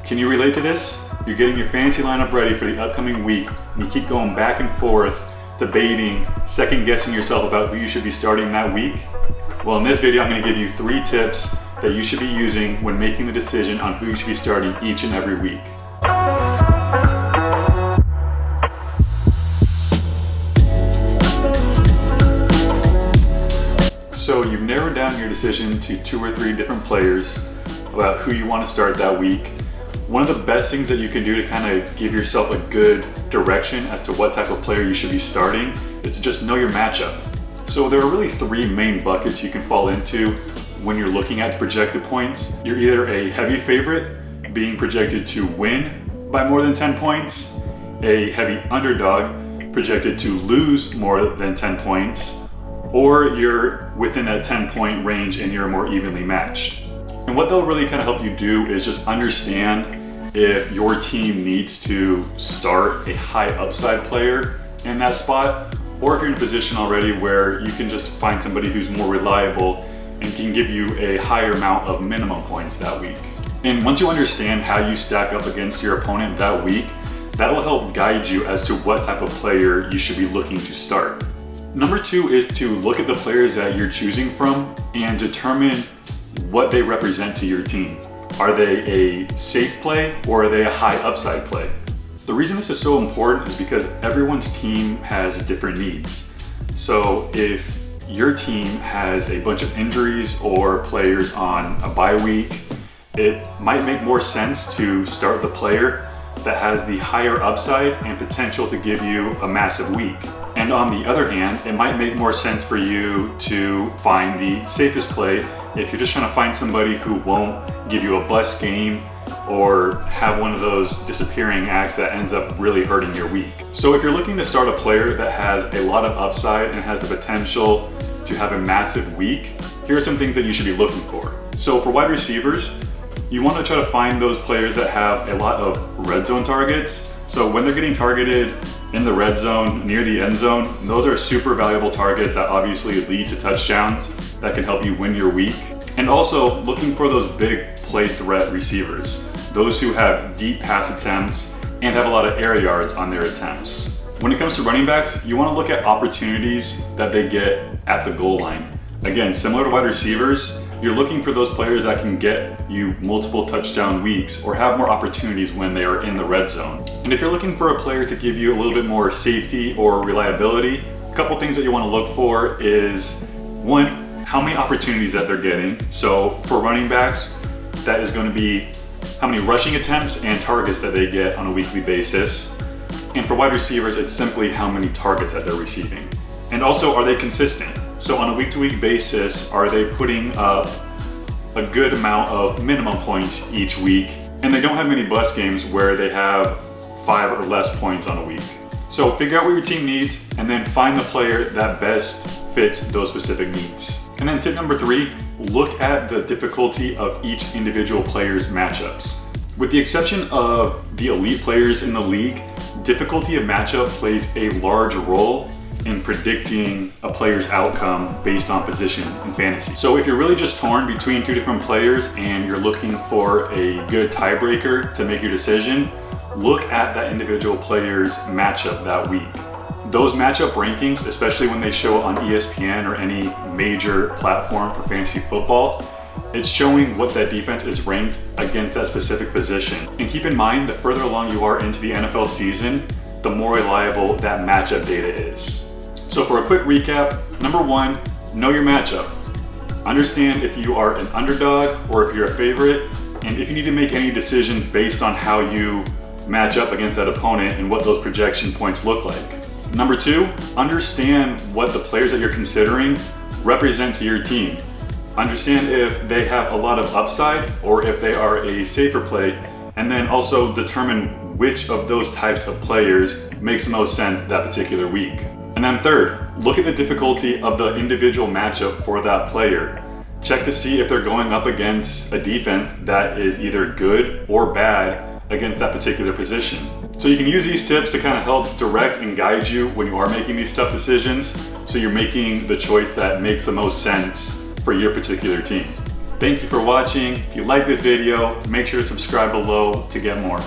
Can you relate to this? You're getting your fantasy lineup ready for the upcoming week, and you keep going back and forth, debating, second guessing yourself about who you should be starting that week? Well, in this video, I'm going to give you 3 tips that you should be using when making the decision on who you should be starting each and every week. So you've narrowed down your decision to 2 or 3 different players about who you want to start that week. One of the best things that you can do to kind of give yourself a good direction as to what type of player you should be starting is to just know your matchup. So there are really 3 main buckets you can fall into when you're looking at projected points. You're either a heavy favorite, being projected to win by more than 10 points, a heavy underdog, projected to lose more than 10 points, or you're within that 10-point range and you're more evenly matched. And what they'll really kind of help you do is just understand if your team needs to start a high upside player in that spot, or if you're in a position already where you can just find somebody who's more reliable and can give you a higher amount of minimum points that week. And once you understand how you stack up against your opponent that week, that will help guide you as to what type of player you should be looking to start. Number 2 is to look at the players that you're choosing from and determine what they represent to your team. Are they a safe play or are they a high upside play? The reason this is so important is because everyone's team has different needs. So if your team has a bunch of injuries or players on a bye week, it might make more sense to start the player that has the higher upside and potential to give you a massive week. And on the other hand, it might make more sense for you to find the safest play if you're just trying to find somebody who won't give you a bust game or have one of those disappearing acts that ends up really hurting your week. So if you're looking to start a player that has a lot of upside and has the potential to have a massive week, here are some things that you should be looking for. So for wide receivers, you want to try to find those players that have a lot of red zone targets. So when they're getting targeted in the red zone, near the end zone, those are super valuable targets that obviously lead to touchdowns that can help you win your week. And also looking for those big play threat receivers, those who have deep pass attempts and have a lot of air yards on their attempts. When it comes to running backs, you want to look at opportunities that they get at the goal line. Again, similar to wide receivers, you're looking for those players that can get you multiple touchdown weeks or have more opportunities when they are in the red zone. And if you're looking for a player to give you a little bit more safety or reliability, a couple things that you want to look for is, 1, how many opportunities that they're getting. So for running backs, that is going to be how many rushing attempts and targets that they get on a weekly basis. And for wide receivers, it's simply how many targets that they're receiving. And also, are they consistent? So on a week-to-week basis, are they putting up a good amount of minimum points each week? And they don't have many bust games where they have 5 or less points on a week. So figure out what your team needs and then find the player that best fits those specific needs. And then tip number 3, look at the difficulty of each individual player's matchups. With the exception of the elite players in the league, difficulty of matchup plays a large role in predicting a player's outcome based on position in fantasy. So if you're really just torn between 2 different players and you're looking for a good tiebreaker to make your decision, look at that individual player's matchup that week. Those matchup rankings, especially when they show on ESPN or any major platform for fantasy football, it's showing what that defense is ranked against that specific position. And keep in mind, the further along you are into the NFL season, the more reliable that matchup data is. So for a quick recap, number 1, know your matchup. Understand if you are an underdog or if you're a favorite, and if you need to make any decisions based on how you match up against that opponent and what those projection points look like. Number 2, understand what the players that you're considering represent to your team. Understand if they have a lot of upside or if they are a safer play, and then also determine which of those types of players makes the most sense that particular week. And then 3rd, look at the difficulty of the individual matchup for that player. Check to see if they're going up against a defense that is either good or bad against that particular position. So you can use these tips to kind of help direct and guide you when you are making these tough decisions, so you're making the choice that makes the most sense for your particular team. Thank you for watching. If you like this video, make sure to subscribe below to get more.